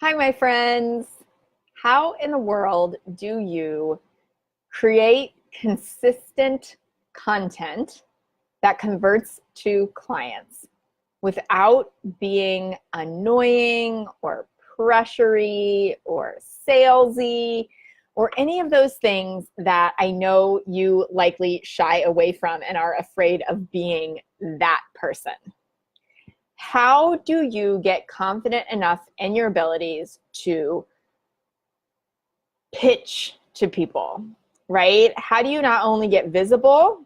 Hi, my friends. How in the world do you create consistent content that converts to clients without being annoying or pressury or salesy or any of those things that I know you likely shy away from and are afraid of being that person? How do you get confident enough in your abilities to pitch to people, right? How do you not only get visible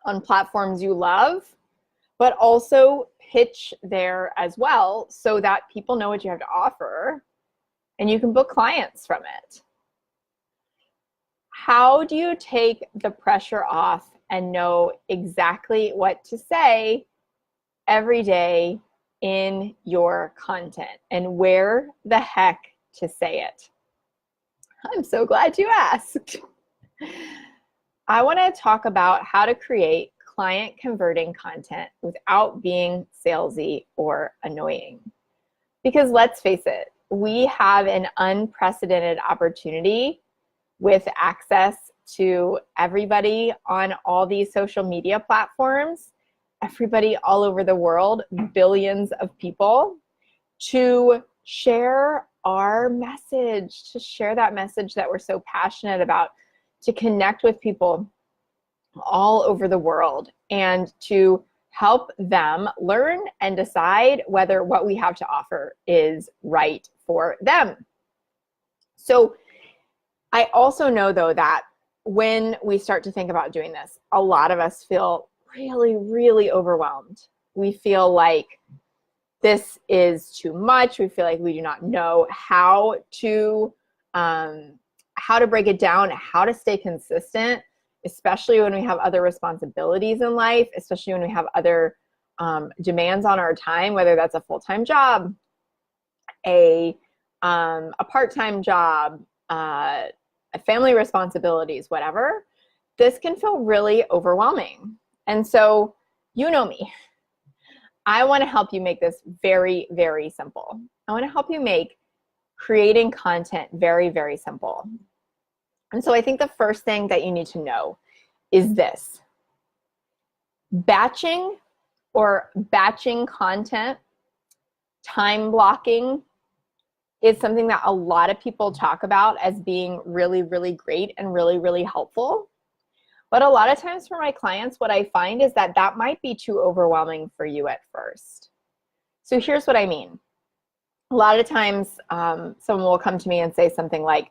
on platforms you love, but also pitch there as well so that people know what you have to offer and you can book clients from it? How do you take the pressure off and know exactly what to say every day in your content and where the heck to say it? I'm so glad you asked. I want to talk about how to create client converting content without being salesy or annoying. Because let's face it, we have an unprecedented opportunity with access to everybody on all these social media platforms, everybody all over the world, billions of people, to share our message, to share that message that we're so passionate about, to connect with people all over the world and to help them learn and decide whether what we have to offer is right for them. So I also know, though, that when we start to think about doing this, a lot of us feel really, really overwhelmed. We feel like this is too much. We feel like we do not know how to break it down, how to stay consistent, especially when we have other responsibilities in life, especially when we have other demands on our time, whether that's a full-time job, a part-time job, family responsibilities, whatever. This can feel really overwhelming. And so, you know me. I want to help you make this very, very simple. I want to help you make creating content very, very simple. And so I think the first thing that you need to know is this. Batching content, time blocking, is something that a lot of people talk about as being really, really great and really, really helpful. But a lot of times for my clients, what I find is that that might be too overwhelming for you at first. So here's what I mean. A lot of times someone will come to me and say something like,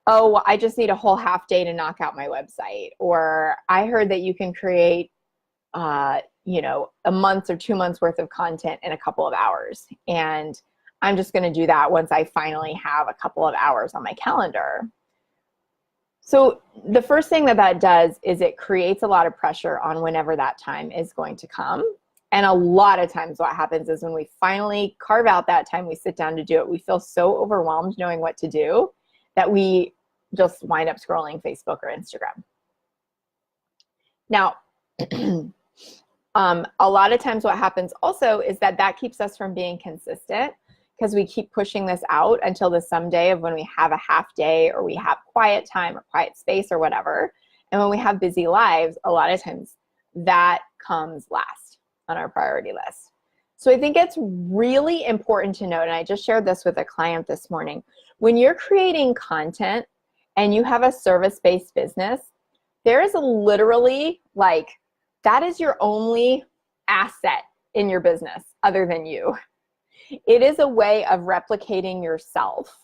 oh, I just need a whole half day to knock out my website. Or I heard that you can create, a month or 2 months worth of content in a couple of hours. And I'm just going to do that once I finally have a couple of hours on my calendar. So the first thing that does is it creates a lot of pressure on whenever that time is going to come. And a lot of times what happens is when we finally carve out that time, we sit down to do it, we feel so overwhelmed knowing what to do that we just wind up scrolling Facebook or Instagram. Now, a lot of times what happens also is that keeps us from being consistent, because we keep pushing this out until the someday of when we have a half day or we have quiet time or quiet space or whatever. And when we have busy lives, a lot of times that comes last on our priority list. So I think it's really important to note, and I just shared this with a client this morning, when you're creating content and you have a service-based business, there is literally that is your only asset in your business other than you. It is a way of replicating yourself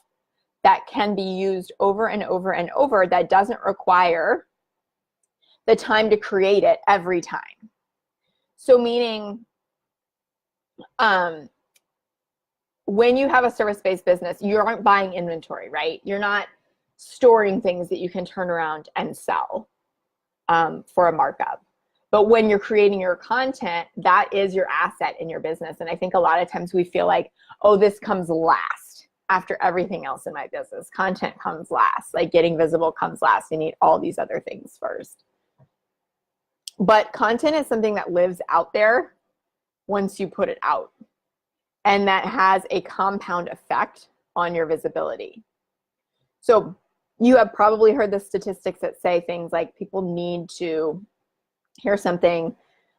that can be used over and over and over, that doesn't require the time to create it every time. So meaning, when you have a service-based business, you aren't buying inventory, right? You're not storing things that you can turn around and sell for a markup. But when you're creating your content, that is your asset in your business. And I think a lot of times we feel like, oh, this comes last after everything else in my business. Content comes last, like getting visible comes last. You need all these other things first. But content is something that lives out there once you put it out. And that has a compound effect on your visibility. So you have probably heard the statistics that say things like people need to hear something.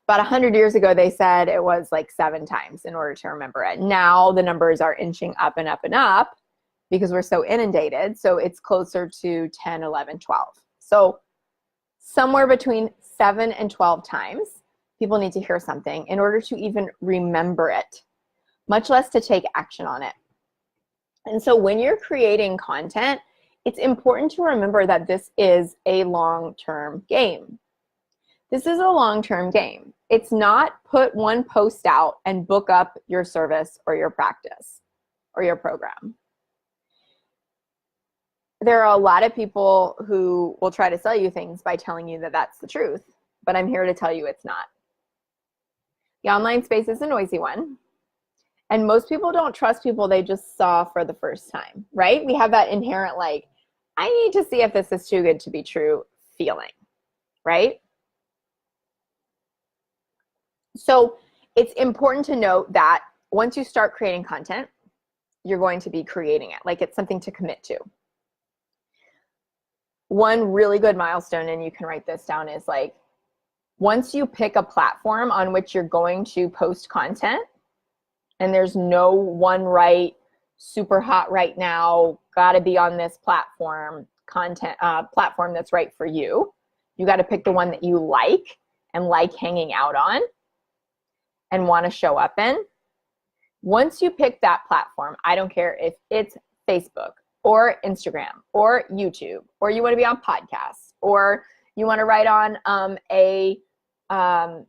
About 100 years ago, they said it was like 7 times in order to remember it. Now the numbers are inching up and up and up because we're so inundated. So it's closer to 10, 11, 12. So somewhere between 7 and 12 times, people need to hear something in order to even remember it, much less to take action on it. And so when you're creating content, it's important to remember that this is a long-term game. This is a long-term game. It's not put one post out and book up your service or your practice or your program. There are a lot of people who will try to sell you things by telling you that that's the truth, but I'm here to tell you it's not. The online space is a noisy one, and most people don't trust people they just saw for the first time, right? We have that inherent, like, I need to see if this is too good to be true feeling, right? So it's important to note that once you start creating content, you're going to be creating it. Like, it's something to commit to. One really good milestone, and you can write this down, is like, once you pick a platform on which you're going to post content, and there's no one right, super hot right now, gotta be on this platform, platform that's right for you. You gotta pick the one that you like and like hanging out on and want to show up in. Once you pick that platform, I don't care if it's Facebook or Instagram or YouTube, or you want to be on podcasts, or you want to write on a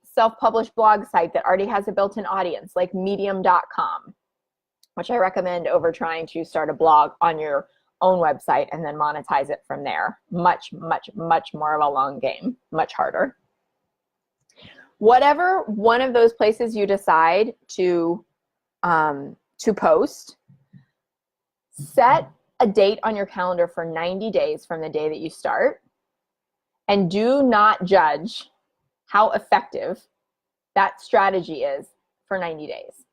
self-published blog site that already has a built-in audience, like medium.com, which I recommend over trying to start a blog on your own website and then monetize it from there. Much, much, much more of a long game, much harder. Whatever one of those places you decide to post, set a date on your calendar for 90 days from the day that you start, and do not judge how effective that strategy is for 90 days.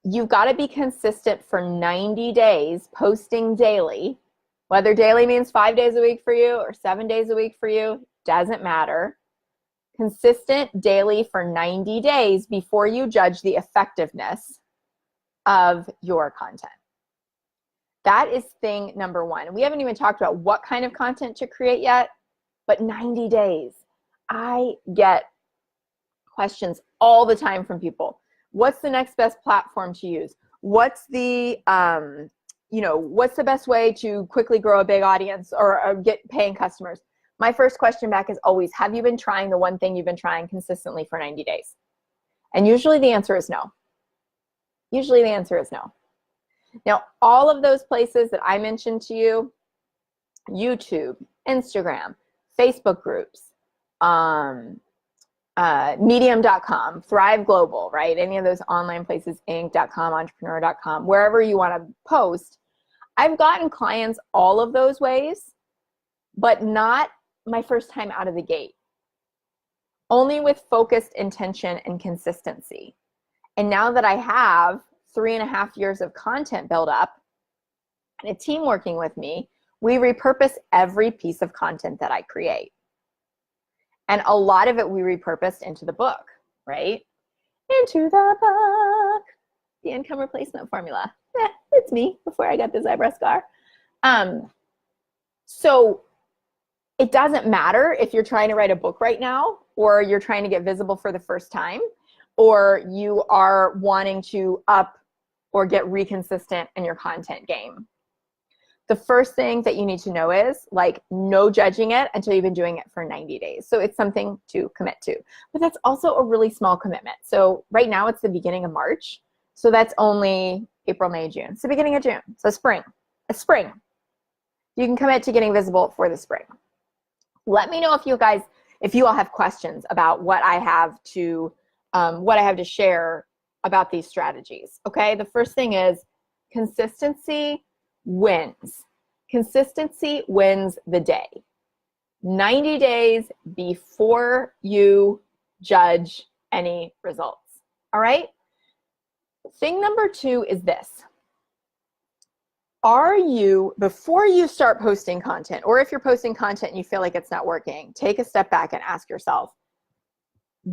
You've got to be consistent for 90 days, posting daily. Whether daily means 5 days a week for you or 7 days a week for you, doesn't matter. Consistent daily for 90 days before you judge the effectiveness of your content. That is thing number one. We haven't even talked about what kind of content to create yet, but 90 days. I get questions all the time from people. What's the next best platform to use? What's the, what's the best way to quickly grow a big audience or get paying customers? My first question back is always, have you been trying the one thing you've been trying consistently for 90 days? And usually the answer is no. Usually the answer is no. Now, all of those places that I mentioned to you, YouTube, Instagram, Facebook groups, medium.com, Thrive Global, right? Any of those online places, inc.com, entrepreneur.com, wherever you want to post. I've gotten clients all of those ways, but not my first time out of the gate. Only with focused intention and consistency. And now that I have 3.5 years of content built up and a team working with me, we repurpose every piece of content that I create. And a lot of it we repurposed into the book, right? Into the book, the income replacement formula. It's me before I got this eyebrow scar. So it doesn't matter if you're trying to write a book right now, or you're trying to get visible for the first time, or you are wanting to up or get reconsistent in your content game. The first thing that you need to know is, like, no judging it until you've been doing it for 90 days. So it's something to commit to. But that's also a really small commitment. So right now it's the beginning of March. So that's only April, May, June. It's the beginning of June. So spring. It's spring. You can commit to getting visible for the spring. Let me know if you all have questions about what I have to share about these strategies. Okay, the first thing is consistency wins. Consistency wins the day. 90 days before you judge any results. All right. Thing number 2 is this. Are you, before you start posting content, or if you're posting content and you feel like it's not working, take a step back and ask yourself,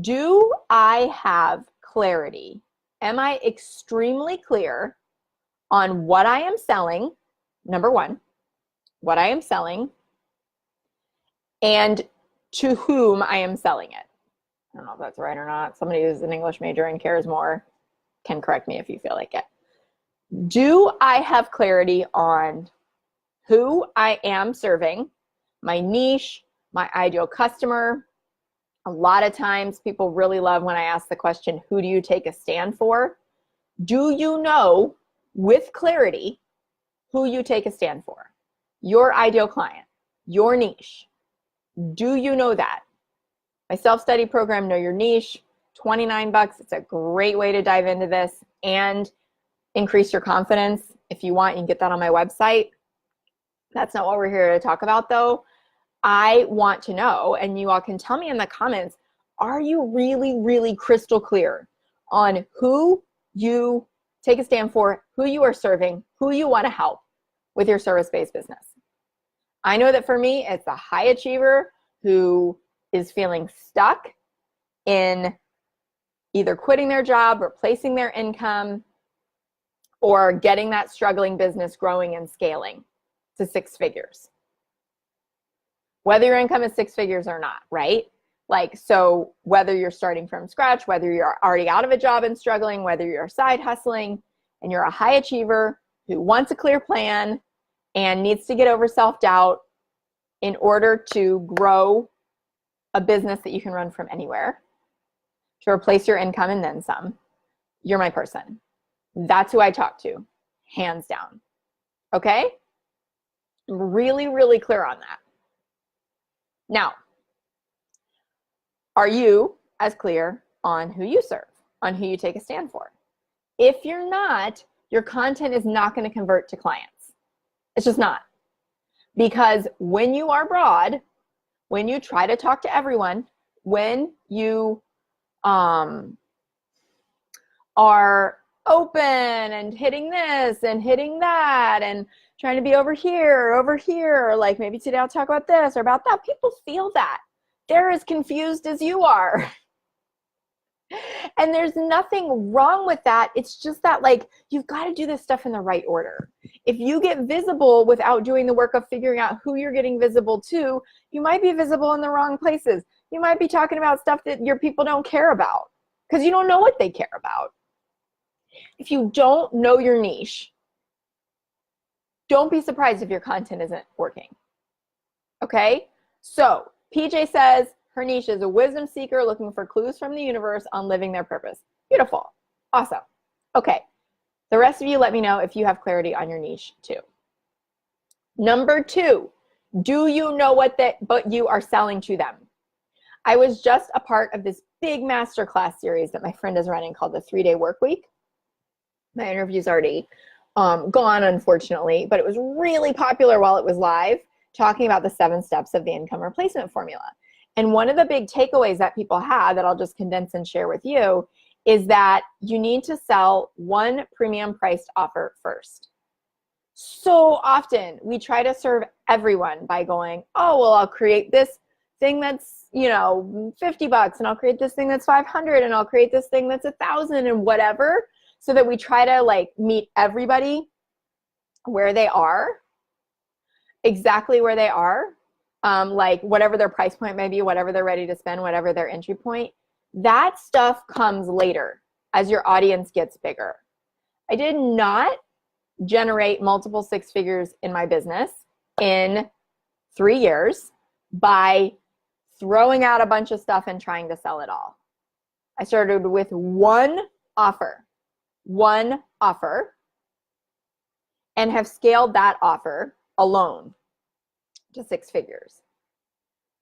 do I have clarity? Am I extremely clear on what I am selling? Number one, what I am selling and to whom I am selling it. I don't know if that's right or not. Somebody who's an English major and cares more can correct me if you feel like it. Do I have clarity on who I am serving, my niche, my ideal customer? A lot of times people really love when I ask the question, who do you take a stand for? Do you know with clarity who you take a stand for? Your ideal client, your niche. Do you know that? My self-study program, Know Your Niche, $29. It's a great way to dive into this and increase your confidence. If you want, you can get that on my website. That's not what we're here to talk about though. I want to know, and you all can tell me in the comments, are you really, really crystal clear on who you take a stand for, who you are serving, who you want to help with your service-based business? I know that for me, it's a high achiever who is feeling stuck in either quitting their job, replacing their income, or getting that struggling business growing and scaling to 6 figures. Whether your income is 6 figures or not, right? Like, so whether you're starting from scratch, whether you're already out of a job and struggling, whether you're side hustling and you're a high achiever who wants a clear plan and needs to get over self-doubt in order to grow a business that you can run from anywhere, to replace your income and then some, you're my person. That's who I talk to, hands down. Okay? I'm really, really clear on that. Now, are you as clear on who you serve, on who you take a stand for? If you're not, your content is not going to convert to clients. It's just not. Because when you are broad, when you try to talk to everyone, when you are open and hitting this and hitting that and trying to be over here, like maybe today I'll talk about this or about that, people feel that. They're as confused as you are. And there's nothing wrong with that. It's just that, like, you've got to do this stuff in the right order. If you get visible without doing the work of figuring out who you're getting visible to, you might be visible in the wrong places. You might be talking about stuff that your people don't care about because you don't know what they care about. If you don't know your niche, don't be surprised if your content isn't working. Okay? So PJ says her niche is a wisdom seeker looking for clues from the universe on living their purpose. Beautiful. Awesome. Okay. The rest of you, let me know if you have clarity on your niche too. Number 2, do you know what you are selling to them? I was just a part of this big masterclass series that my friend is running called the 3-Day Work Week. My interview's already gone, unfortunately, but it was really popular while it was live, talking about the 7 steps of the income replacement formula. And one of the big takeaways that people had that I'll just condense and share with you is that you need to sell one premium priced offer first. So often we try to serve everyone by going, oh, well, I'll create this thing that's, you know, $50 and I'll create this thing that's $500 and I'll create this thing that's $1,000 and whatever, so that we try to like meet everybody where they are, exactly where they are, like whatever their price point may be, whatever they're ready to spend, whatever their entry point. That stuff comes later as your audience gets bigger. I did not generate multiple 6 figures in my business in 3 years by throwing out a bunch of stuff and trying to sell it all. I started with one offer, and have scaled that offer alone to 6 figures.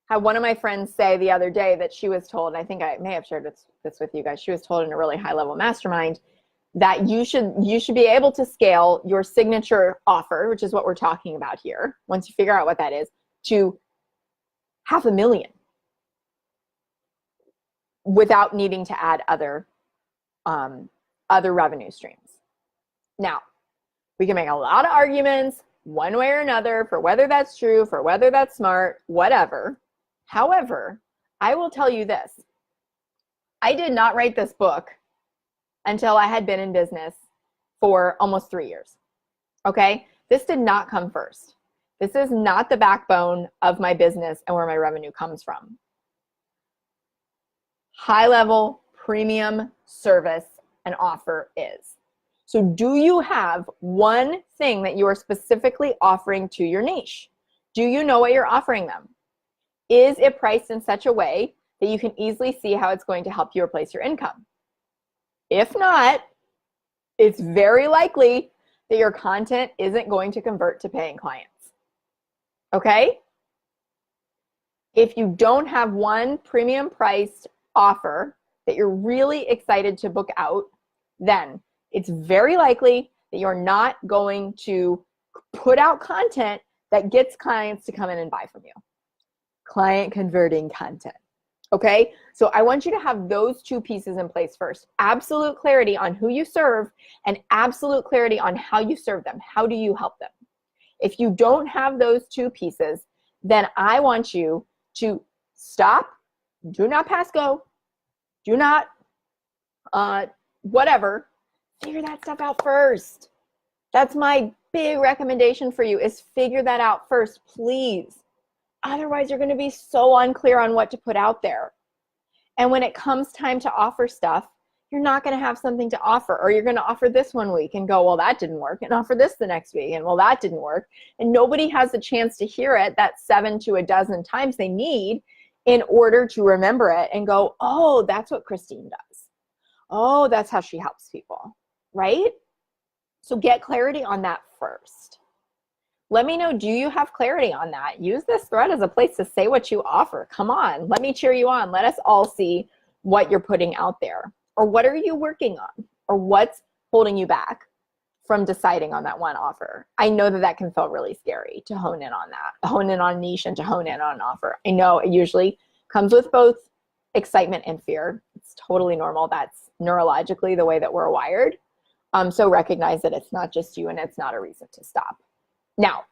Had one of my friends say the other day that she was told, and I think I may have shared this with you guys, she was told in a really high level mastermind that you should be able to scale your signature offer, which is what we're talking about here, once you figure out what that is, to $500,000 without needing to add other revenue streams. Now, We can make a lot of arguments one way or another for whether that's true, for whether that's smart, whatever. However, I will tell you this. I did not write this book until I had been in business for almost 3 years. Okay? This did not come first. This is not the backbone of my business and where my revenue comes from. High level premium service and offer is. So do you have one thing that you are specifically offering to your niche? Do you know what you're offering them? Is it priced in such a way that you can easily see how it's going to help you replace your income? If not, it's very likely that your content isn't going to convert to paying clients. Okay? If you don't have one premium priced offer that you're really excited to book out, then it's very likely that you're not going to put out content that gets clients to come in and buy from you. Client converting content. Okay? So I want you to have those two pieces in place first. Absolute clarity on who you serve and absolute clarity on how you serve them. How do you help them? If you don't have those two pieces, then I want you to stop, do not pass go, do not whatever, figure that stuff out first. That's my big recommendation for you, is figure that out first, please. Otherwise, you're going to be so unclear on what to put out there. And when it comes time to offer stuff, you're not going to have something to offer, or you're going to offer this one week and go, well, that didn't work, and offer this the next week, and well, that didn't work. And nobody has the chance to hear it that 7 to a dozen times they need in order to remember it and go, oh, that's what Christine does. Oh, that's how she helps people, right? So get clarity on that first. Let me know, do you have clarity on that? Use this thread as a place to say what you offer. Come on, let me cheer you on. Let us all see what you're putting out there. Or what are you working on? Or what's holding you back from deciding on that one offer? I know that that can feel really scary to hone in on that, hone in on niche and to hone in on an offer. I know it usually comes with both excitement and fear. It's totally normal. That's neurologically the way that we're wired. So recognize that it's not just you and it's not a reason to stop. Now,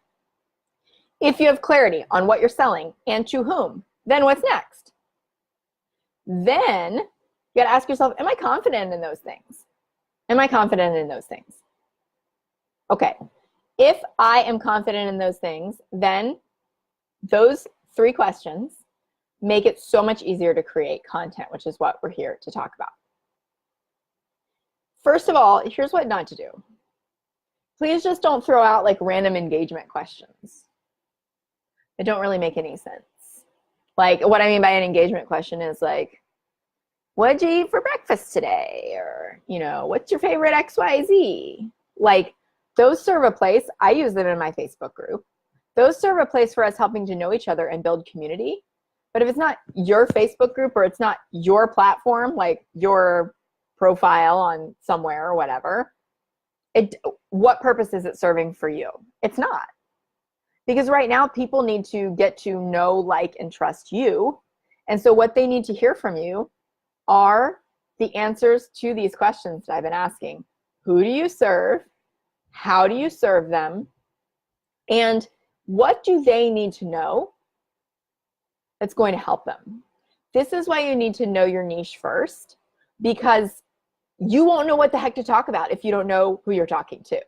if you have clarity on what you're selling and to whom, then what's next? Then you got to ask yourself, am I confident in those things? Am I confident in those things? Okay, if I am confident in those things, then those 3 questions make it so much easier to create content, which is what we're here to talk about. First of all, here's what not to do. Please just don't throw out like random engagement questions. They don't really make any sense. Like, what I mean by an engagement question is like, what'd you eat for breakfast today? Or, you know, what's your favorite XYZ? Like, those serve a place. I use them in my Facebook group. Those serve a place for us helping to know each other and build community. But if it's not your Facebook group or it's not your platform, like your profile on somewhere or whatever, what purpose is it serving for you? It's not. Because right now people need to get to know, like, and trust you. And so what they need to hear from you are the answers to these questions that I've been asking. Who do you serve? How do you serve them? And what do they need to know that's going to help them? This is why you need to know your niche first, because you won't know what the heck to talk about if you don't know who you're talking to.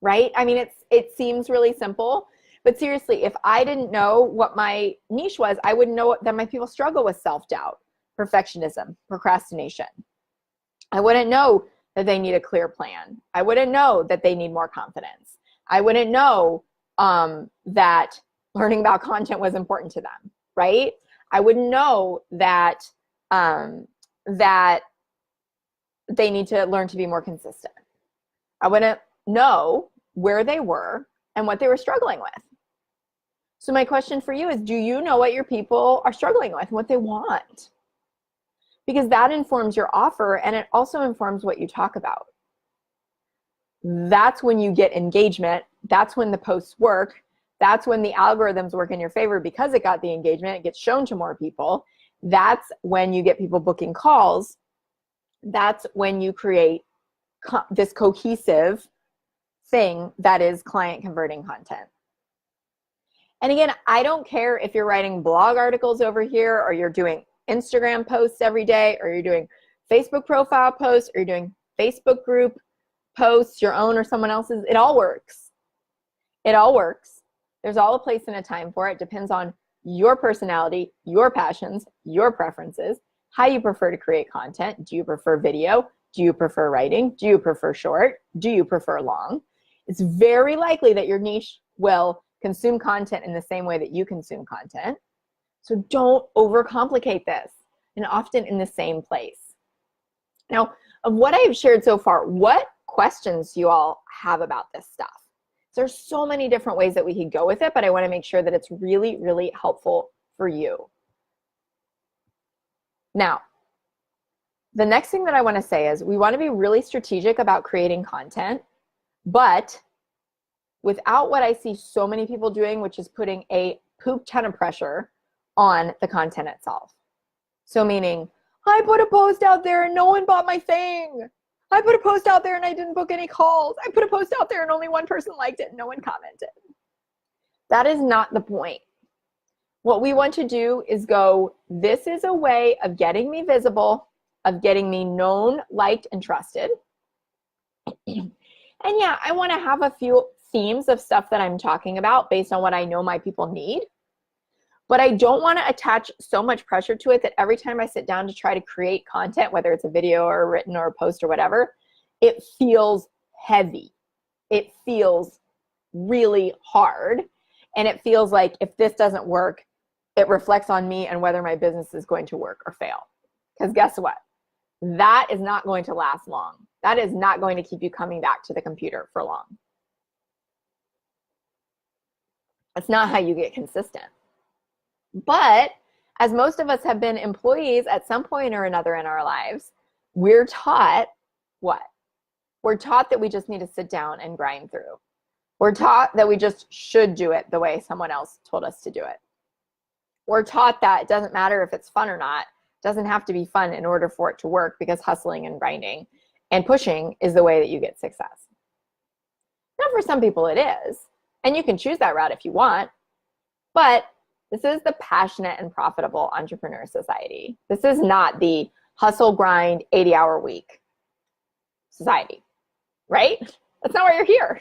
Right? I mean, it seems really simple, but seriously, if I didn't know what my niche was, I wouldn't know that my people struggle with self-doubt, perfectionism, procrastination. I wouldn't know that they need a clear plan. I wouldn't know that they need more confidence. I wouldn't know that learning about content was important to them, right? I wouldn't know that that they need to learn to be more consistent. I wouldn't know where they were and what they were struggling with. So my question for you is, do you know what your people are struggling with and what they want? Because that informs your offer, and it also informs what you talk about. That's when you get engagement. That's when the posts work. That's when the algorithms work in your favor because it got the engagement. It gets shown to more people. That's when you get people booking calls. That's when you create this cohesive thing that is client converting content. And again, I don't care if you're writing blog articles over here, or you're doing Instagram posts every day, or you're doing Facebook profile posts, or you're doing Facebook group posts, your own or someone else's. It all works. It all works. There's all a place and a time for it. Depends on your personality, your passions, your preferences, how you prefer to create content. Do you prefer video? Do you prefer writing? Do you prefer short? Do you prefer long? It's very likely that your niche will consume content in the same way that you consume content. So don't overcomplicate this, and often in the same place. Now, of what I have shared so far, what questions do you all have about this stuff? There's so many different ways that we could go with it, but I want to make sure that it's really, really helpful for you. Now, the next thing that I want to say is we want to be really strategic about creating content, but without what I see so many people doing, which is putting a poop ton of pressure on the content itself. So meaning, I put a post out there and no one bought my thing. I put a post out there and I didn't book any calls. I put a post out there and only one person liked it and no one commented. That is not the point. What we want to do is go, this is a way of getting me visible, of getting me known, liked, and trusted. And yeah, I want to have a few themes of stuff that I'm talking about based on what I know my people need. But I don't want to attach so much pressure to it that every time I sit down to try to create content, whether it's a video or a written or a post or whatever, it feels heavy. It feels really hard. And it feels like if this doesn't work, it reflects on me and whether my business is going to work or fail. Because guess what? That is not going to last long. That is not going to keep you coming back to the computer for long. That's not how you get consistent. But as most of us have been employees at some point or another in our lives, we're taught what? We're taught that we just need to sit down and grind through. We're taught that we just should do it the way someone else told us to do it. We're taught that it doesn't matter if it's fun or not. It doesn't have to be fun in order for it to work, because hustling and grinding and pushing is the way that you get success. Now, for some people it is, and you can choose that route if you want, but this is the passionate and profitable entrepreneur society. This is not the hustle, grind, 80-hour week society, right? That's not why you're here.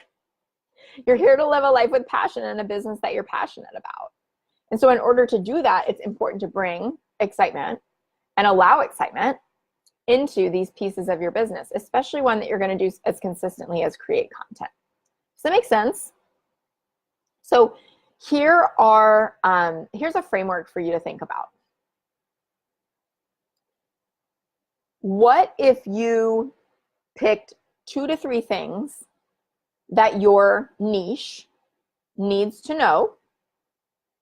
You're here to live a life with passion and a business that you're passionate about. And so in order to do that, it's important to bring excitement and allow excitement into these pieces of your business, especially one that you're going to do as consistently as create content. Does that make sense? So here's a framework for you to think about. What if you picked 2 to 3 things that your niche needs to know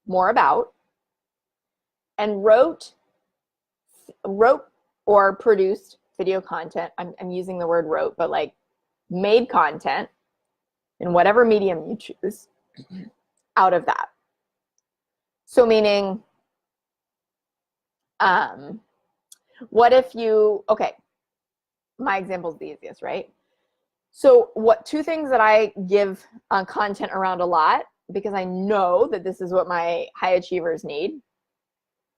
more about, and wrote or produced video content? I'm using the word wrote, but like made content in whatever medium you choose out of that. So meaning, what if you, okay, my example is the easiest, right? So what 2 things that I give content around a lot, because I know that this is what my high achievers need.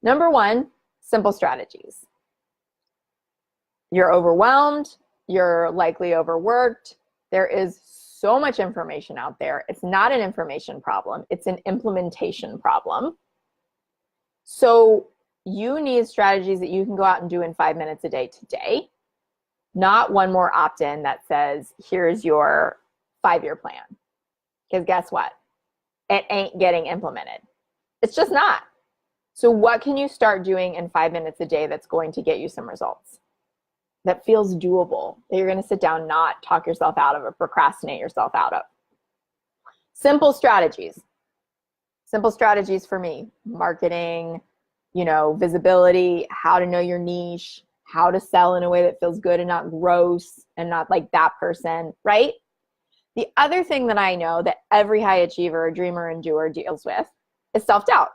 Number 1, simple strategies. You're overwhelmed, you're likely overworked. There is so much information out there. It's not an information problem, it's an implementation problem. So you need strategies that you can go out and do in 5 minutes a day today, not one more opt-in that says, here's your 5-year plan. Because guess what? It ain't getting implemented. It's just not. So what can you start doing in 5 minutes a day that's going to get you some results? That feels doable, that you're going to sit down, not talk yourself out of or procrastinate yourself out of. Simple strategies. Simple strategies for me: marketing, visibility, how to know your niche, how to sell in a way that feels good and not gross and not like that person, right? The other thing that I know that every high achiever, dreamer, and doer deals with is self-doubt,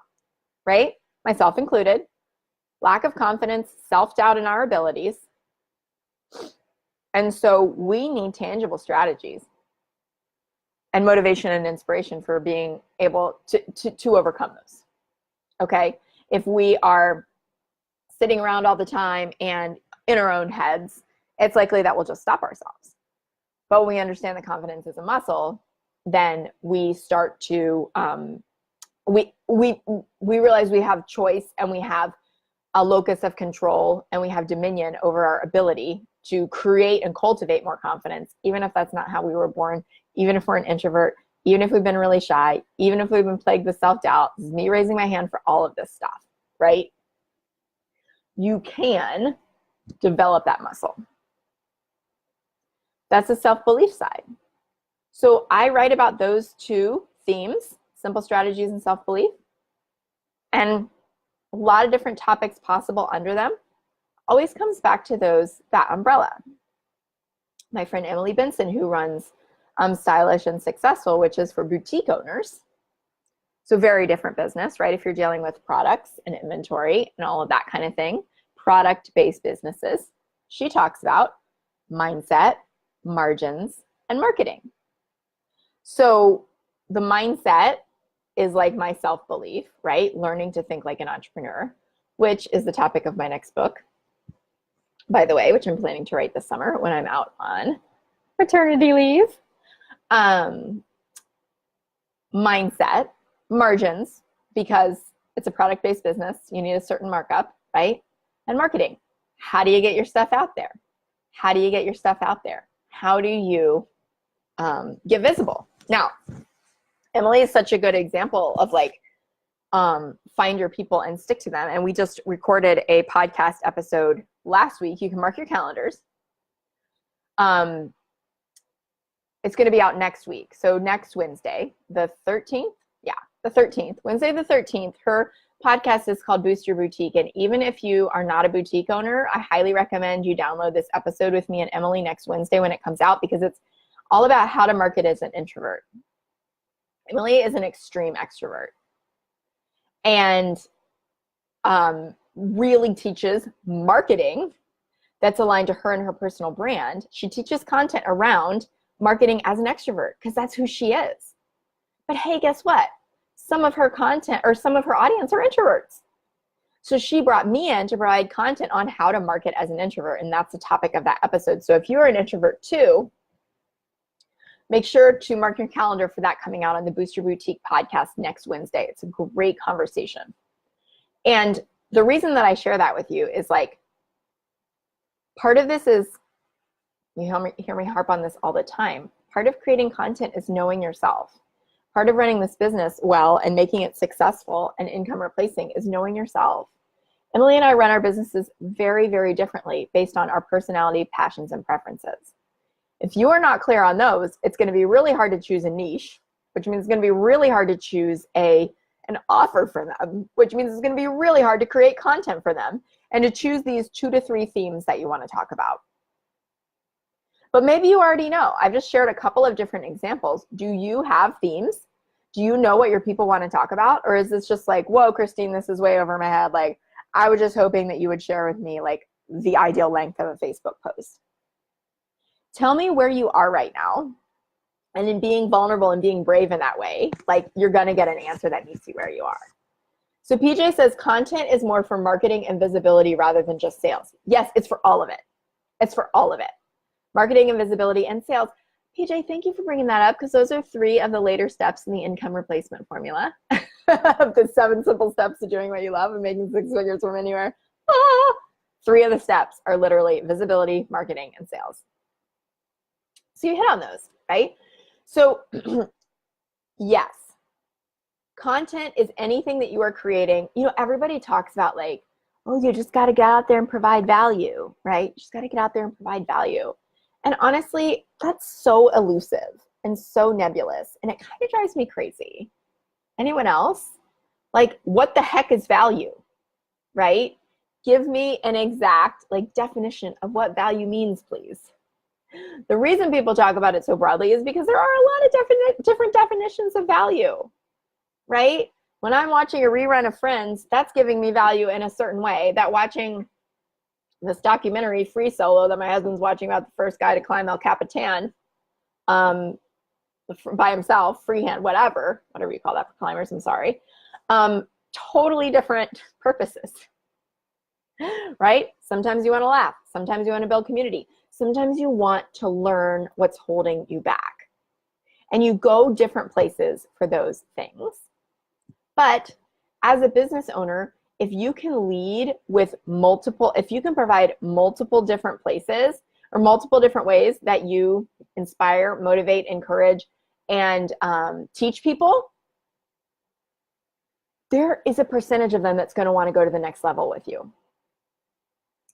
right? Myself included. Lack of confidence, self-doubt in our abilities. And so we need tangible strategies. and motivation and inspiration for being able to overcome those. Okay? If we are sitting around all the time and in our own heads, it's likely that we'll just stop ourselves. But when we understand that confidence is a muscle, then we start to we realize we have choice, and we have a locus of control, and we have dominion over our ability to create and cultivate more confidence, even if that's not how we were born, even if we're an introvert, even if we've been really shy, even if we've been plagued with self-doubt. This is me raising my hand for all of this stuff, right? You can develop that muscle. That's the self-belief side. So I write about those two themes, simple strategies and self-belief, and a lot of different topics possible under them. Always comes back to that umbrella. My friend Emily Benson, who runs Stylish and Successful, which is for boutique owners. So very different business, right? If you're dealing with products and inventory and all of that kind of thing, product-based businesses, she talks about mindset, margins, and marketing. So the mindset is like my self-belief, right? Learning to think like an entrepreneur, which is the topic of my next book, by the way, which I'm planning to write this summer when I'm out on maternity leave. Mindset, margins, because it's a product-based business, you need a certain markup, right? And marketing. How do you get your stuff out there? How do you get your stuff out there? How do you get visible? Now, Emily is such a good example of like, find your people and stick to them. And we just recorded a podcast episode last week. You can mark your calendars. It's going to be out next week. So next Wednesday, the 13th. Yeah, the 13th. Wednesday the 13th. Her podcast is called Boost Your Boutique. And even if you are not a boutique owner, I highly recommend you download this episode with me and Emily next Wednesday when it comes out, because it's all about how to market as an introvert. Emily is an extreme extrovert and really teaches marketing that's aligned to her and her personal brand. She teaches content around marketing as an extrovert because that's who she is. But hey, guess what? Some of her content or some of her audience are introverts. So she brought me in to provide content on how to market as an introvert, and that's the topic of that episode. So if you're an introvert too, make sure to mark your calendar for that coming out on the Boost Your Boutique podcast next Wednesday. It's a great conversation. And the reason that I share that with you is like, part of this is, you hear me harp on this all the time, part of creating content is knowing yourself. Part of running this business well and making it successful and income replacing is knowing yourself. Emily and I run our businesses very, very differently based on our personality, passions, and preferences. If you are not clear on those, it's going to be really hard to choose a niche, which means it's going to be really hard to choose an offer for them, which means it's going to be really hard to create content for them and to choose these 2 to 3 themes that you want to talk about. But maybe you already know. I've just shared a couple of different examples. Do you have themes? Do you know what your people want to talk about? Or is this just like, whoa, Christine, this is way over my head. Like, I was just hoping that you would share with me like the ideal length of a Facebook post. Tell me where you are right now. And in being vulnerable and being brave in that way, like you're going to get an answer that meets you where you are. So PJ says content is more for marketing and visibility rather than just sales. Yes, it's for all of it. It's for all of it. Marketing and visibility and sales. PJ, thank you for bringing that up, because those are 3 of the later steps in the income replacement formula of the 7 simple steps to doing what you love and making 6 figures from anywhere. 3 of the steps are literally visibility, marketing, and sales. So you hit on those, right? So yes, content is anything that you are creating. You know, everybody talks about like, oh, you just got to get out there and provide value, right? You just got to get out there and provide value. And honestly, that's so elusive and so nebulous, and it kind of drives me crazy. Anyone else? Like, what the heck is value, right? Give me an exact like definition of what value means, please. The reason people talk about it so broadly is because there are a lot of different definitions of value, right? When I'm watching a rerun of Friends, that's giving me value in a certain way. That watching this documentary, Free Solo, that my husband's watching about the first guy to climb El Capitan, by himself, freehand, whatever you call that for climbers, I'm sorry. Totally different purposes, right? Sometimes you want to laugh. Sometimes you want to build community. Sometimes you want to learn what's holding you back. And you go different places for those things. But as a business owner, if you can lead with if you can provide multiple different places or multiple different ways that you inspire, motivate, encourage, and teach people, there is a percentage of them that's going to want to go to the next level with you.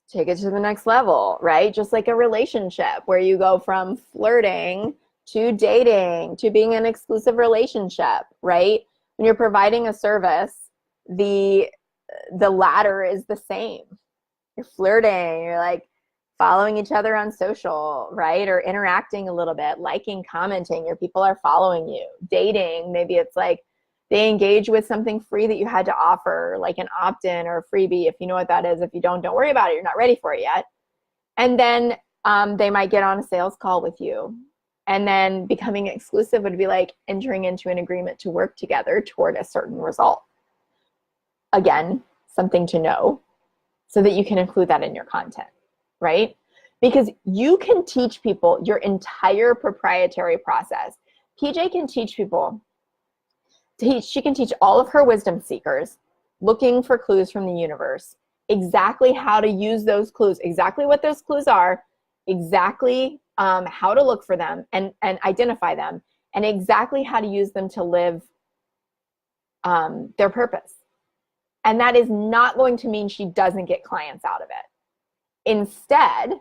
Take it to the next level, right? Just like a relationship where you go from flirting to dating to being an exclusive relationship, right? When you're providing a service, the ladder is the same. You're flirting, you're like following each other on social, right? Or interacting a little bit, liking, commenting, your people are following you. Dating, maybe it's like they engage with something free that you had to offer, like an opt-in or a freebie, if you know what that is. If you don't worry about it. You're not ready for it yet. And then they might get on a sales call with you. And then becoming exclusive would be like entering into an agreement to work together toward a certain result. Again, something to know so that you can include that in your content, right? Because you can teach people your entire proprietary process. PJ can teach people. She can teach all of her wisdom seekers looking for clues from the universe, exactly how to use those clues, exactly what those clues are, exactly how to look for them and identify them, and exactly how to use them to live their purpose. And that is not going to mean she doesn't get clients out of it. Instead,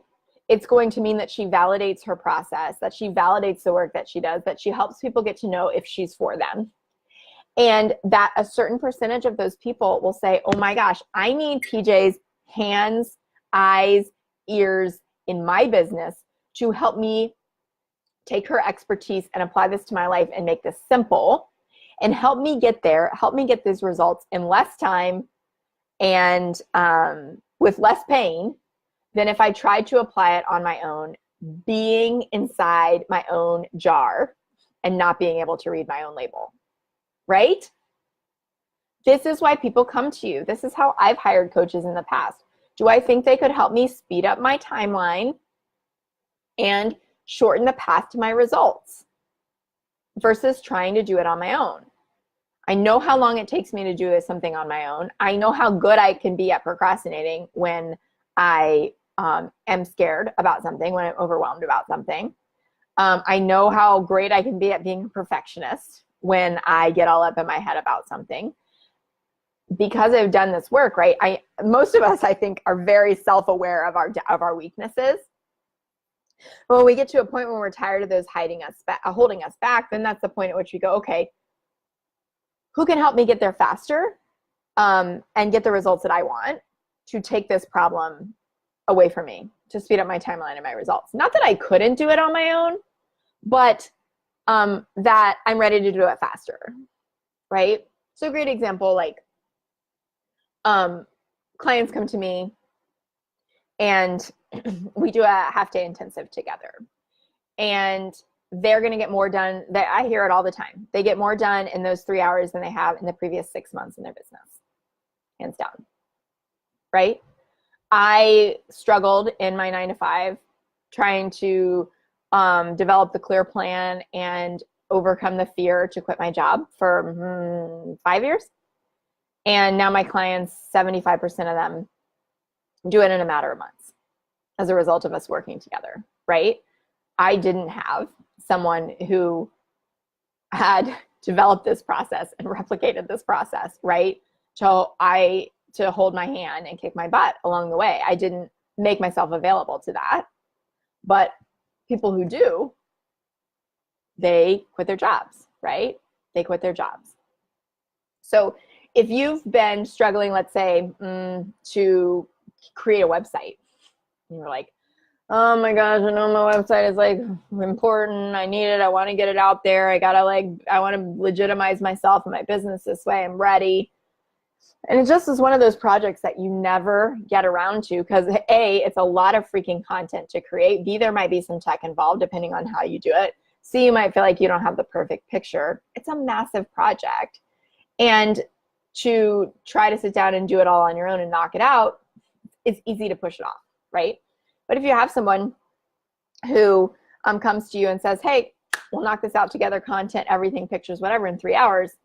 it's going to mean that she validates her process, that she validates the work that she does, that she helps people get to know if she's for them. And that a certain percentage of those people will say, oh my gosh, I need PJ's hands, eyes, ears in my business to help me take her expertise and apply this to my life and make this simple and help me get there, help me get these results in less time and with less pain than if I tried to apply it on my own, being inside my own jar and not being able to read my own label. Right? This is why people come to you. This is how I've hired coaches in the past. Do I think they could help me speed up my timeline and shorten the path to my results versus trying to do it on my own? I know how long it takes me to do something on my own. I know how good I can be at procrastinating when I am scared about something, when I'm overwhelmed about something. I know how great I can be at being a perfectionist when I get all up in my head about something. Because I've done this work, right? Most of us, I think, are very self-aware of our weaknesses. But when we get to a point when we're tired of those holding us back, then that's the point at which we go, okay, who can help me get there faster and get the results that I want to take this problem away from me, to speed up my timeline and my results? Not that I couldn't do it on my own, but that I'm ready to do it faster, right? So a great example, like clients come to me and we do a half-day intensive together. And they're going to get more done. I hear it all the time. They get more done in those 3 hours than they have in the previous 6 months in their business, hands down, right? I struggled in my 9-to-5 trying to develop the clear plan and overcome the fear to quit my job for 5 years. And now my clients, 75% of them do it in a matter of months as a result of us working together, right? I didn't have someone who had developed this process and replicated this process, right? To hold my hand and kick my butt along the way. I didn't make myself available to that. But people who do, they quit their jobs, right? They quit their jobs. So if you've been struggling, let's say, to create a website, and you're like, oh my gosh, I know my website is like important. I need it. I want to get it out there. I want to legitimize myself and my business this way. I'm ready. And it just is one of those projects that you never get around to because A, it's a lot of freaking content to create. B, there might be some tech involved depending on how you do it. So you might feel like you don't have the perfect picture. It's a massive project. And to try to sit down and do it all on your own and knock it out, it's easy to push it off, right? But if you have someone who comes to you and says, hey, we'll knock this out together, content, everything, pictures, whatever, in 3 hours,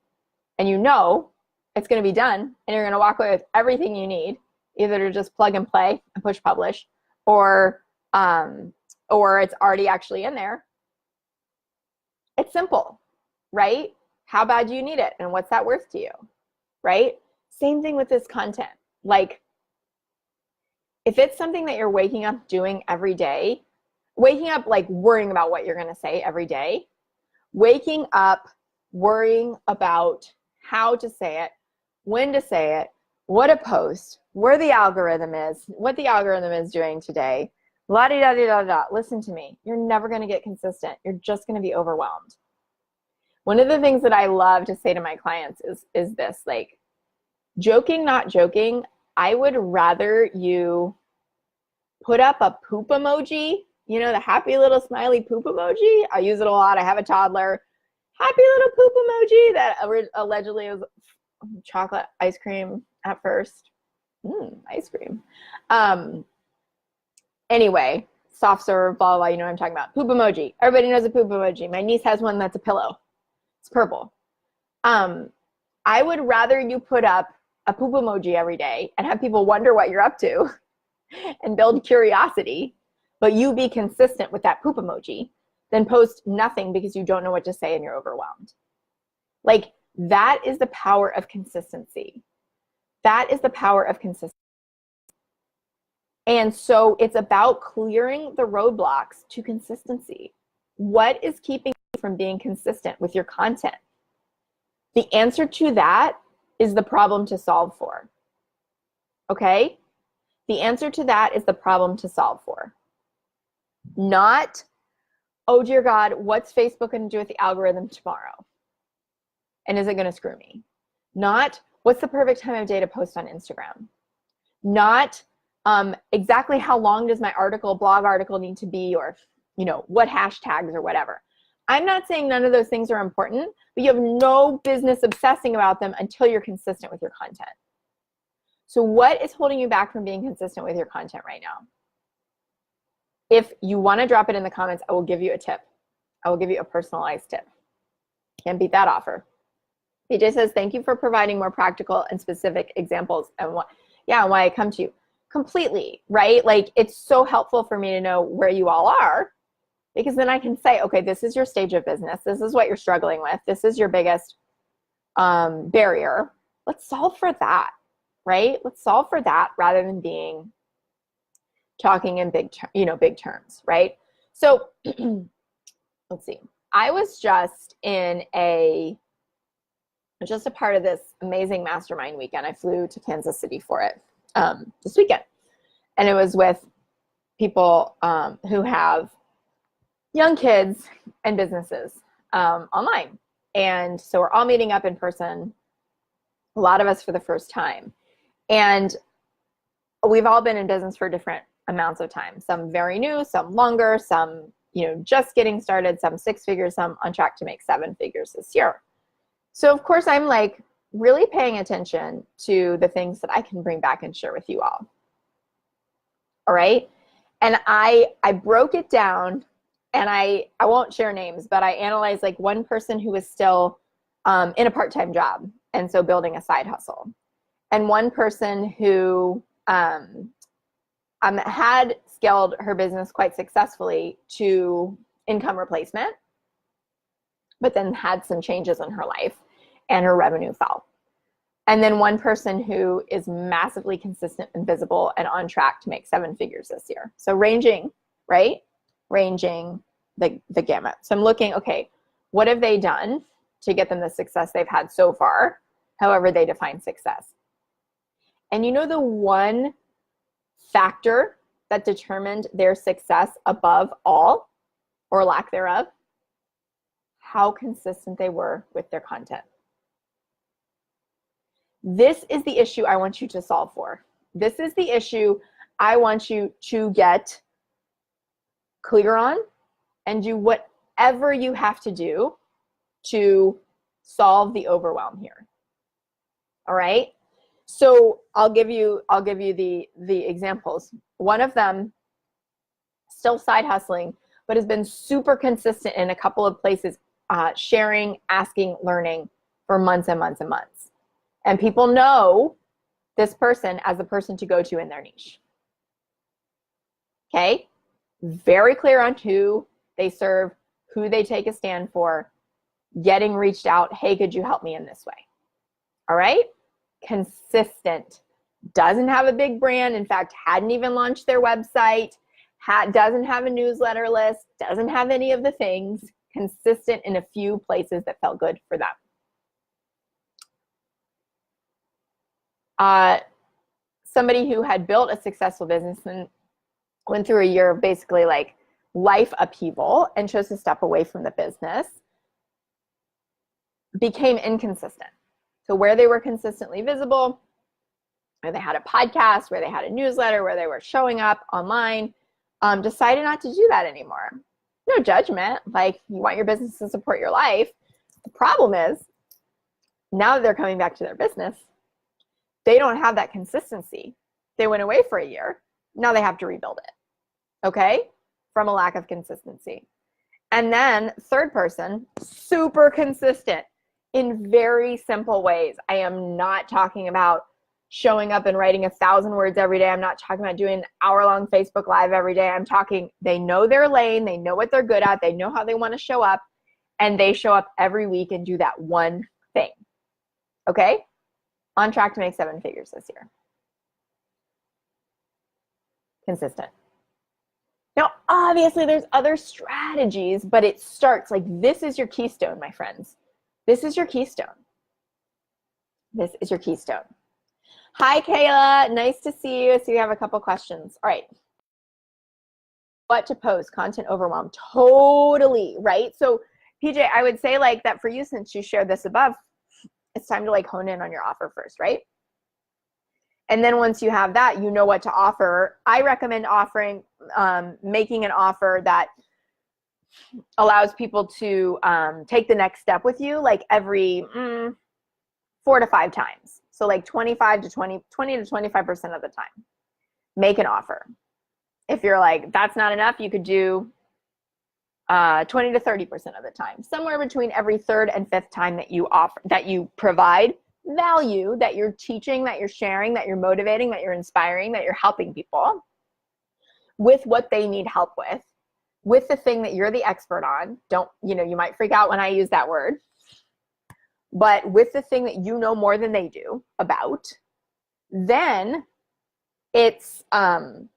and you know it's going to be done, and you're going to walk away with everything you need, either to just plug and play and push publish, or it's already actually in there. It's simple, right? How bad do you need it? And what's that worth to you, right? Same thing with this content. Like, if it's something that you're waking up doing every day, waking up like worrying about what you're going to say every day, waking up worrying about how to say it, when to say it, what to post, where the algorithm is, what the algorithm is doing today, la-di-da-di-da-da. Listen to me. You're never going to get consistent. You're just going to be overwhelmed. One of the things that I love to say to my clients is this, like, joking, not joking, I would rather you put up a poop emoji, you know, the happy little smiley poop emoji. I use it a lot. I have a toddler. Happy little poop emoji that allegedly was chocolate ice cream at first. Ice cream. Anyway, soft serve, blah, blah, you know what I'm talking about. Poop emoji. Everybody knows a poop emoji. My niece has one that's a pillow. It's purple. I would rather you put up a poop emoji every day and have people wonder what you're up to and build curiosity, but you be consistent with that poop emoji, than post nothing because you don't know what to say and you're overwhelmed. Like, that is the power of consistency. That is the power of consistency. And so it's about clearing the roadblocks to consistency. What is keeping you from being consistent with your content? The answer to that is the problem to solve for. Okay? The answer to that is the problem to solve for. Not, oh dear God, what's Facebook going to do with the algorithm tomorrow? And is it going to screw me? Not, what's the perfect time of day to post on Instagram? Not, exactly how long does my blog article need to be, or, you know, what hashtags or whatever. I'm not saying none of those things are important, but you have no business obsessing about them until you're consistent with your content. So what is holding you back from being consistent with your content right now? If you want to drop it in the comments, I will give you a tip. I will give you a personalized tip. Can't beat that offer. PJ says, thank you for providing more practical and specific examples and why I come to you. Completely, right? Like, it's so helpful for me to know where you all are, because then I can say, okay, this is your stage of business. This is what you're struggling with. This is your biggest barrier. Let's solve for that, right? Let's solve for that rather than talking in big terms, right? So let's see. I was just a part of this amazing mastermind weekend. I flew to Kansas City for it this weekend. And it was with people who have young kids and businesses online. And so we're all meeting up in person, a lot of us for the first time. And we've all been in business for different amounts of time. Some very new, some longer, some, just getting started, some 6 figures, some on track to make 7 figures this year. So of course I'm like really paying attention to the things that I can bring back and share with you all. All right. And I broke it down, and I won't share names, but I analyzed like one person who was still in a part-time job, and so building a side hustle, and one person who had scaled her business quite successfully to income replacement, but then had some changes in her life and her revenue fell. And then one person who is massively consistent and visible and on track to make 7 figures this year. So ranging, right? Ranging the gamut. So I'm looking, okay, what have they done to get them the success they've had so far, however they define success? And the one factor that determined their success above all, or lack thereof, how consistent they were with their content. This is the issue I want you to solve for. This is the issue I want you to get clear on and do whatever you have to do to solve the overwhelm here. All right. So I'll give you the examples. One of them, still side hustling, but has been super consistent in a couple of places, sharing, asking, learning for months and months and months. And people know this person as the person to go to in their niche. Okay? Very clear on who they serve, who they take a stand for, getting reached out, hey, could you help me in this way? All right? Consistent. Doesn't have a big brand. In fact, hadn't even launched their website, doesn't have a newsletter list, doesn't have any of the things. Consistent in a few places that felt good for them. Somebody who had built a successful business and went through a year of basically like life upheaval and chose to step away from the business, became inconsistent. So where they were consistently visible, where they had a podcast, where they had a newsletter, where they were showing up online, decided not to do that anymore. No judgment, like you want your business to support your life. The problem is, now that they're coming back to their business, they don't have that consistency. They went away for a year. Now they have to rebuild it, okay? From a lack of consistency. And then third person, super consistent in very simple ways. I am not talking about showing up and writing 1,000 words every day. I'm not talking about doing an hour-long Facebook Live every day. I'm talking, they know their lane, they know what they're good at, they know how they want to show up, and they show up every week and do that one thing, okay? On track to make 7 figures this year. Consistent. Now, obviously, there's other strategies, but it starts like this is your keystone, my friends. This is your keystone. This is your keystone. Hi, Kayla. Nice to see you. So you have a couple questions. All right. What to post? Content overwhelm. Totally, right? So, PJ, I would say like that for you, since you shared this above, it's time to like hone in on your offer first, right? And then once you have that, you know what to offer. I recommend offering, making an offer that allows people to take the next step with you, like every 4 to 5 times. So like 20 to 25% of the time. Make an offer. If you're like, that's not enough, you could do 20 to 30% of the time. Somewhere between every 3rd and 5th time that you offer, that you provide value, that you're teaching, that you're sharing, that you're motivating, that you're inspiring, that you're helping people with what they need help with the thing that you're the expert on. Don't, you might freak out when I use that word, but with the thing that you know more than they do about, then it's, then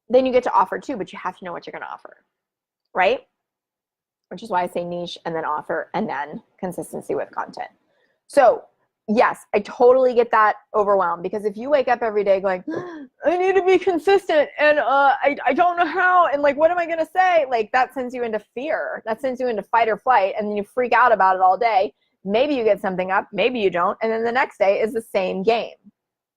you get to offer too, but you have to know what you're going to offer, right? Which is why I say niche and then offer and then consistency with content. So yes, I totally get that overwhelmed, because if you wake up every day going, I need to be consistent and I don't know how, and like, what am I going to say? Like that sends you into fear. That sends you into fight or flight, and then you freak out about it all day. Maybe you get something up, maybe you don't. And then the next day is the same game,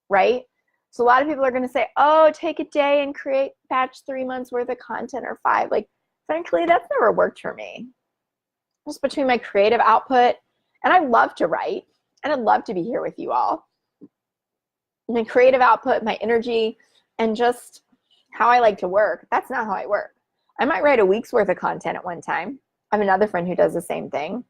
right? So a lot of people are going to say, oh, take a day and create batch 3 months worth of content or 5. Like, frankly, that's never worked for me. Just between my creative output, and I love to write, and I'd love to be here with you all. My creative output, my energy, and just how I like to work, that's not how I work. I might write a week's worth of content at one time. I have another friend who does the same thing.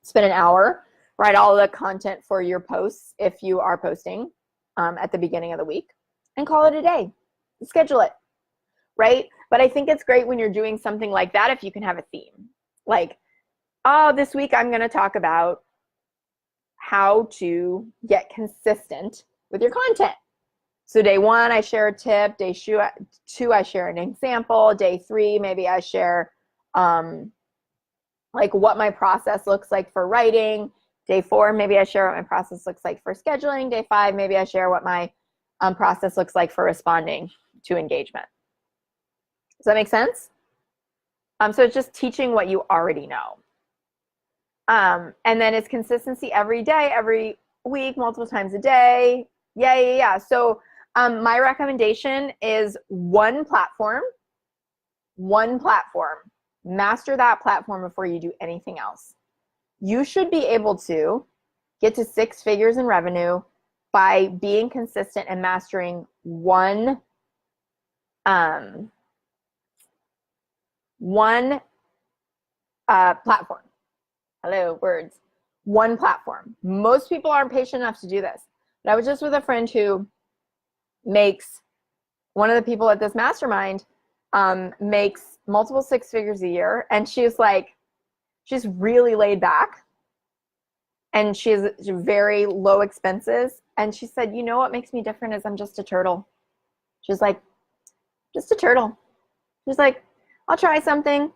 Spend an hour, write all the content for your posts if you are posting at the beginning of the week, and call it a day. Schedule it, right? But I think it's great when you're doing something like that if you can have a theme. Like, oh, this week I'm going to talk about how to get consistent with your content. So day 1, I share a tip. Day 2, I share an example. Day 3, maybe I share like what my process looks like for writing. Day 4, maybe I share what my process looks like for scheduling. Day 5, maybe I share what my process looks like for responding to engagement. Does that make sense? So it's just teaching what you already know. And then it's consistency every day, every week, multiple times a day. Yeah. So my recommendation is one platform Master that platform before you do anything else. You should be able to get to 6 figures in revenue by being consistent and mastering one platform. Hello, words. One platform. Most people aren't patient enough to do this. But I was just with a friend who makes, one of the people at this mastermind makes multiple 6 figures a year. And she's really laid back. And she has very low expenses. And she said, you know what makes me different is I'm just a turtle. She's like, just a turtle. She's like, I'll try something.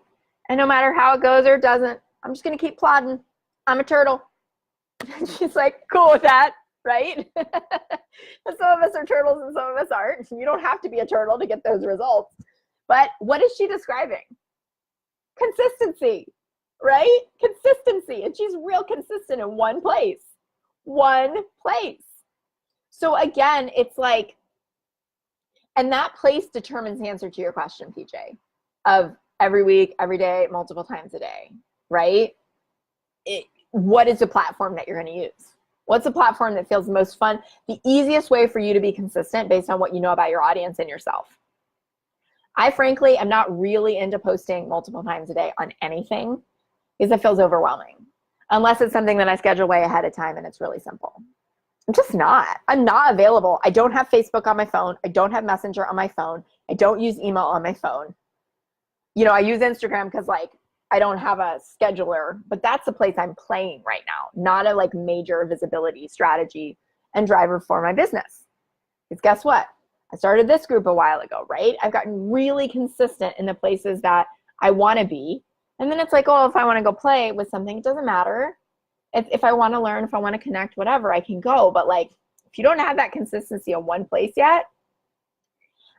And no matter how it goes or it doesn't, I'm just going to keep plodding. I'm a turtle. And she's like, cool with that, right? Some of us are turtles and some of us aren't. You don't have to be a turtle to get those results. But what is she describing? Consistency. Right? Consistency. And she's real consistent in one place. One place. So again, it's like, and that place determines the answer to your question, PJ, of every week, every day, multiple times a day, right? What is the platform that you're going to use? What's the platform that feels most fun? The easiest way for you to be consistent based on what you know about your audience and yourself. I frankly am not really into posting multiple times a day on anything, because it feels overwhelming. Unless it's something that I schedule way ahead of time and it's really simple. I'm just not. I'm not available. I don't have Facebook on my phone. I don't have Messenger on my phone. I don't use email on my phone. You know, I use Instagram because I don't have a scheduler, but that's the place I'm playing right now, not a major visibility strategy and driver for my business. Because guess what? I started this group a while ago, right? I've gotten really consistent in the places that I want to be. And then it's like, oh, if I want to go play with something, it doesn't matter. If I want to learn, if I want to connect, whatever, I can go. But if you don't have that consistency in one place yet,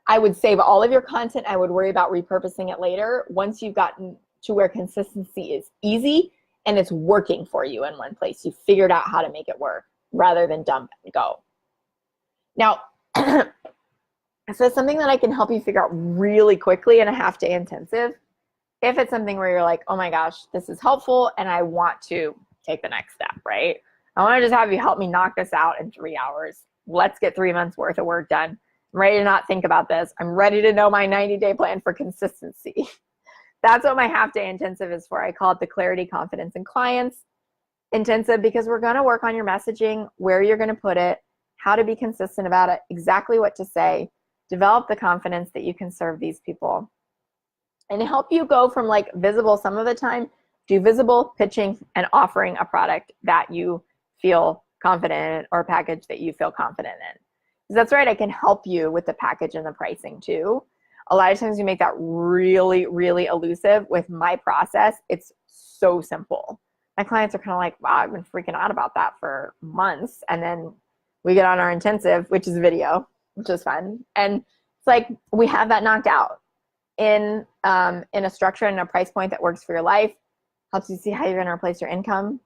I would save all of your content. I would worry about repurposing it later. Once you've gotten to where consistency is easy and it's working for you in one place, you figured out how to make it work rather than dump and go. Now, so it's something that I can help you figure out really quickly in a half-day intensive. If it's something where you're like, oh my gosh, this is helpful and I want to take the next step, right? I want to just have you help me knock this out in 3 hours. Let's get 3 months worth of work done. I'm ready to not think about this. I'm ready to know my 90-day plan for consistency. That's what my half-day intensive is for. I call it the Clarity, Confidence, and Clients Intensive, because we're going to work on your messaging, where you're going to put it, how to be consistent about it, exactly what to say, develop the confidence that you can serve these people, and help you go from visible some of the time to visible, pitching, and offering a product that you feel confident in or a package that you feel confident in. Because that's right, I can help you with the package and the pricing too. A lot of times you make that really, really elusive. With my process, it's so simple. My clients are kind of like, wow, I've been freaking out about that for months. And then we get on our intensive, which is video, which is fun. And it's like, we have that knocked out in a structure and a price point that works for your life, helps you see how you're going to replace your income.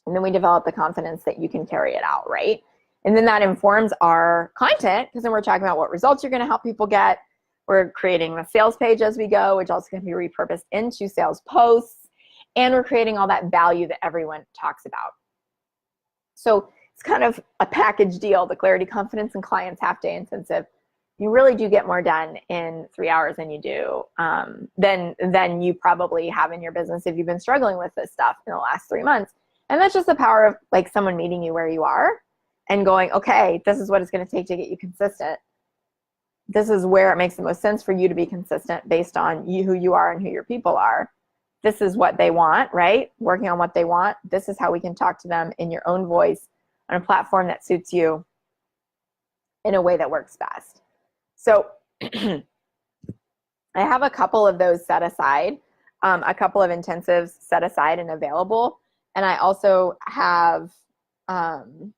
And then we develop the confidence that you can carry it out, right? And then that informs our content, because then we're talking about what results you're going to help people get. We're creating a sales page as we go, which also can be repurposed into sales posts. And we're creating all that value that everyone talks about. So it's kind of a package deal, the Clarity, Confidence, and Clients half-day intensive. You really do get more done in 3 hours than you do than you probably have in your business if you've been struggling with this stuff in the last 3 months. And that's just the power of someone meeting you where you are and going, okay, this is what it's going to take to get you consistent. This is where it makes the most sense for you to be consistent based on who you are and who your people are. This is what they want, right? Working on what they want. This is how we can talk to them in your own voice on a platform that suits you in a way that works best. So I have a couple of those set aside, a couple of intensives set aside and available. And I also have, I'm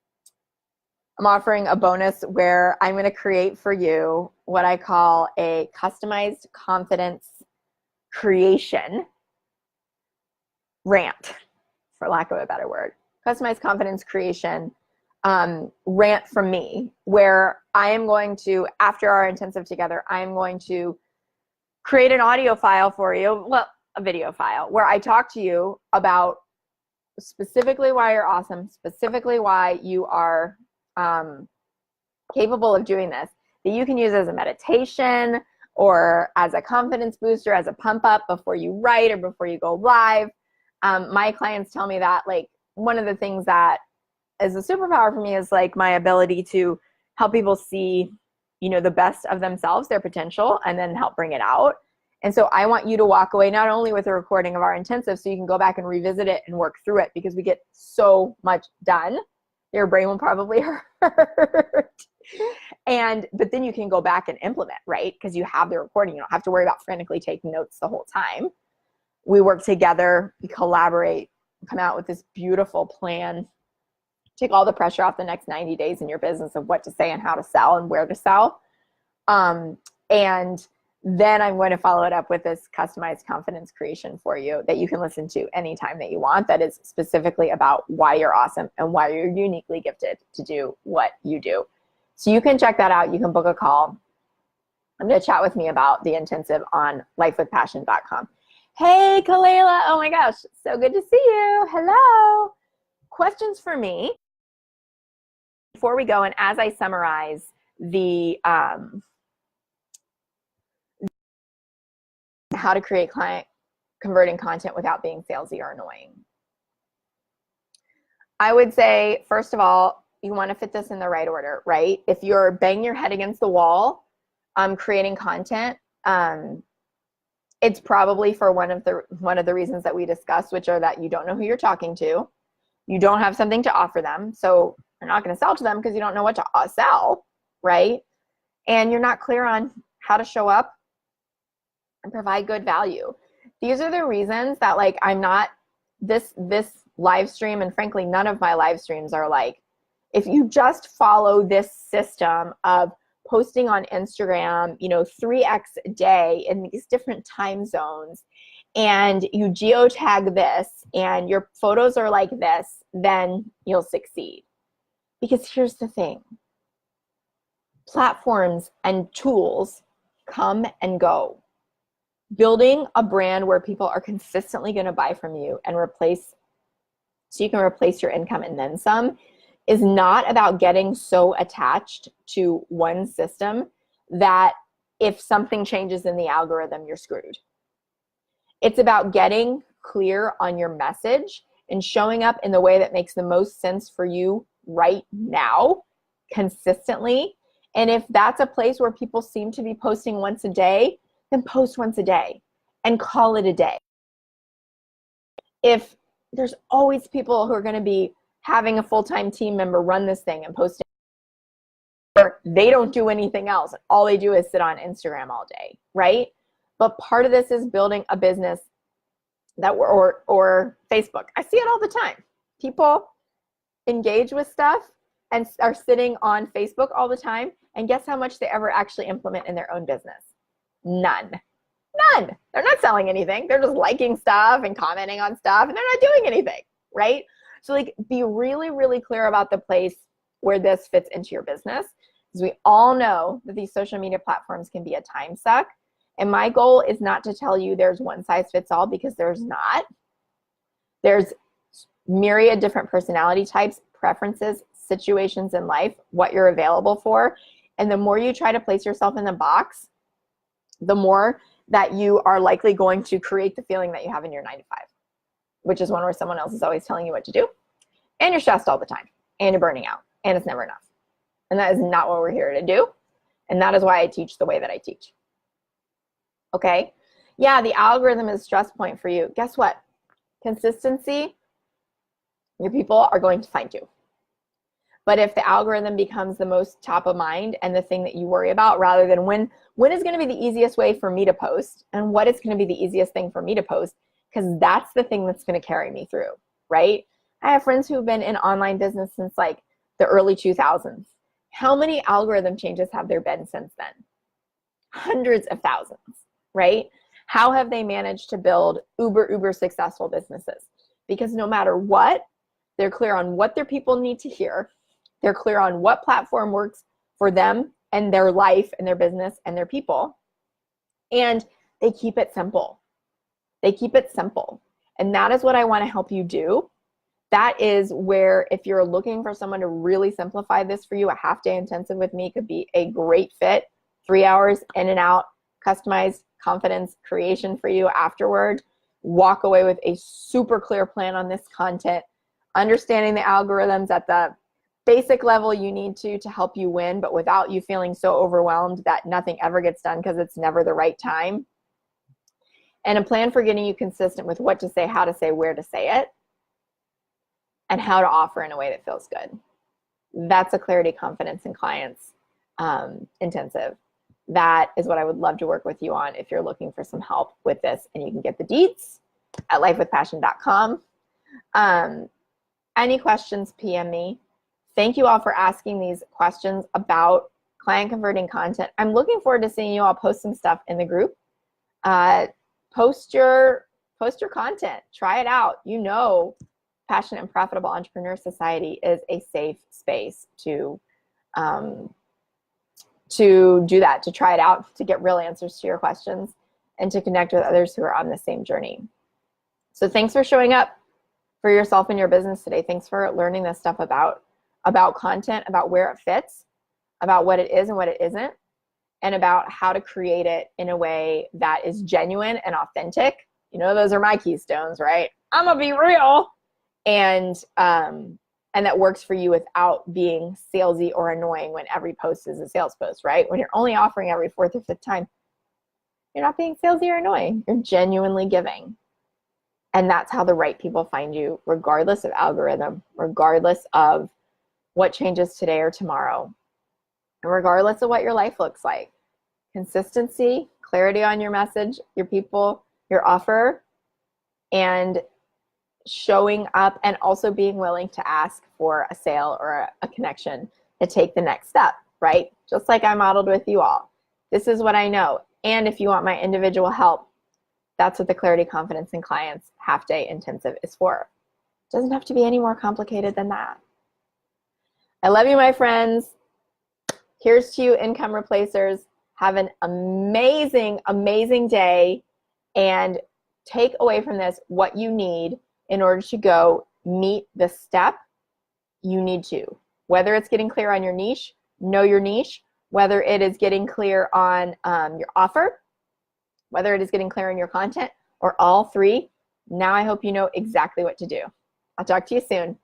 offering a bonus where I'm going to create for you what I call a customized confidence creation rant, for lack of a better word. Customized confidence creation rant from me, where I am going to, after our intensive together, I am going to create an audio file for you. Well, a video file where I talk to you about specifically why you're awesome, specifically why you are capable of doing this, that you can use as a meditation or as a confidence booster, as a pump up before you write or before you go live. My clients tell me that like one of the things that is a superpower for me is like my ability to help people see, you know, the best of themselves, their potential, and then help bring it out. And so I want you to walk away not only with a recording of our intensive so you can go back and revisit it and work through it, because we get so much done. Your brain will probably hurt. But then you can go back and implement, right? Because you have the recording. You don't have to worry about frantically taking notes the whole time. We work together, we collaborate, come out with this beautiful plan, take all the pressure off the next 90 days in your business of what to say and how to sell and where to sell. And then I'm going to follow it up with this customized confidence creation for you that you can listen to anytime that you want, that is specifically about why you're awesome and why you're uniquely gifted to do what you do. So you can check that out. You can book a call. I'm going to chat with me about the intensive on lifewithpassion.com. Hey, Kalela. Oh my gosh. So good to see you. Hello. Questions for me before we go, and as I summarize the how to create client converting content without being salesy or annoying. I would say, first of all, you want to fit this in the right order, right? If you're banging your head against the wall, creating content, it's probably for one of the reasons that we discussed, which are that you don't know who you're talking to, you don't have something to offer them, so you're not going to sell to them because you don't know what to sell, right? And you're not clear on how to show up and provide good value. These are the reasons that like I'm not this live stream, and frankly none of my live streams are like, if you just follow this system of posting on Instagram, you know, 3x a day in these different time zones, and you geotag this and your photos are like this, then you'll succeed. Because here's the thing, platforms and tools come and go. Building a brand where people are consistently going to buy from you and so you can replace your income and then some, is not about getting so attached to one system that if something changes in the algorithm, you're screwed. It's about getting clear on your message and showing up in the way that makes the most sense for you right now, consistently. And if that's a place where people seem to be posting once a day, then post once a day and call it a day. If there's always people who are going to be having a full-time team member run this thing and posting, or they don't do anything else, all they do is sit on Instagram all day, right? But part of this is building a business that or Facebook. I see it all the time. People engage with stuff and are sitting on Facebook all the time, and guess how much they ever actually implement in their own business? None. They're not selling anything. They're just liking stuff and commenting on stuff, and they're not doing anything, right? So like, be really, really clear about the place where this fits into your business, because we all know that these social media platforms can be a time suck. And my goal is not to tell you there's one size fits all, because there's not. There's myriad different personality types, preferences, situations in life, what you're available for. And the more you try to place yourself in the box, the more that you are likely going to create the feeling that you have in your 9 to 5, which is one where someone else is always telling you what to do, and you're stressed all the time, and you're burning out, and it's never enough. And that is not what we're here to do. And that is why I teach the way that I teach. Okay? Yeah, the algorithm is a stress point for you. Guess what? Consistency, your people are going to find you. But if the algorithm becomes the most top of mind and the thing that you worry about, rather than when is going to be the easiest way for me to post, and what is going to be the easiest thing for me to post, because that's the thing that's going to carry me through, right? I have friends who've been in online business since like the early 2000s. How many algorithm changes have there been since then? Hundreds of thousands, right? How have they managed to build uber successful businesses? Because no matter what, they're clear on what their people need to hear. They're clear on what platform works for them and their life and their business and their people. And they keep it simple. They keep it simple. And that is what I want to help you do. That is where, if you're looking for someone to really simplify this for you, a half-day intensive with me could be a great fit. 3 hours in and out, customized confidence creation for you afterward. Walk away with a super clear plan on this content, understanding the algorithms at the basic level you need to help you win, but without you feeling so overwhelmed that nothing ever gets done because it's never the right time. And a plan for getting you consistent with what to say, how to say, where to say it, and how to offer in a way that feels good. That's a clarity, confidence, and clients intensive. That is what I would love to work with you on if you're looking for some help with this. And you can get the deets at lifewithpassion.com. Any questions, PM me. Thank you all for asking these questions about client converting content. I'm looking forward to seeing you all post some stuff in the group. Post your content. Try it out. You know, Passionate and Profitable Entrepreneur Society is a safe space to do that, to try it out, to get real answers to your questions, and to connect with others who are on the same journey. So thanks for showing up for yourself and your business today. Thanks for learning this stuff about content, about where it fits, about what it is and what it isn't, and about how to create it in a way that is genuine and authentic. You know, those are my keystones, right? I'm gonna be real. And that works for you without being salesy or annoying when every post is a sales post, right? When you're only offering every 4th or 5th time, you're not being salesy or annoying. You're genuinely giving. And that's how the right people find you, regardless of algorithm, regardless of what changes today or tomorrow, and regardless of what your life looks like. Consistency, clarity on your message, your people, your offer, and showing up, and also being willing to ask for a sale or a connection to take the next step, right? Just like I modeled with you all. This is what I know. And if you want my individual help, that's what the Clarity, Confidence, and Clients half-day intensive is for. It doesn't have to be any more complicated than that. I love you, my friends. Here's to you, income replacers. Have an amazing, amazing day, and take away from this what you need in order to go meet the step you need to. Whether it's getting clear on your niche, know your niche, whether it is getting clear on your offer, whether it is getting clear on your content, or all three. Now I hope you know exactly what to do. I'll talk to you soon.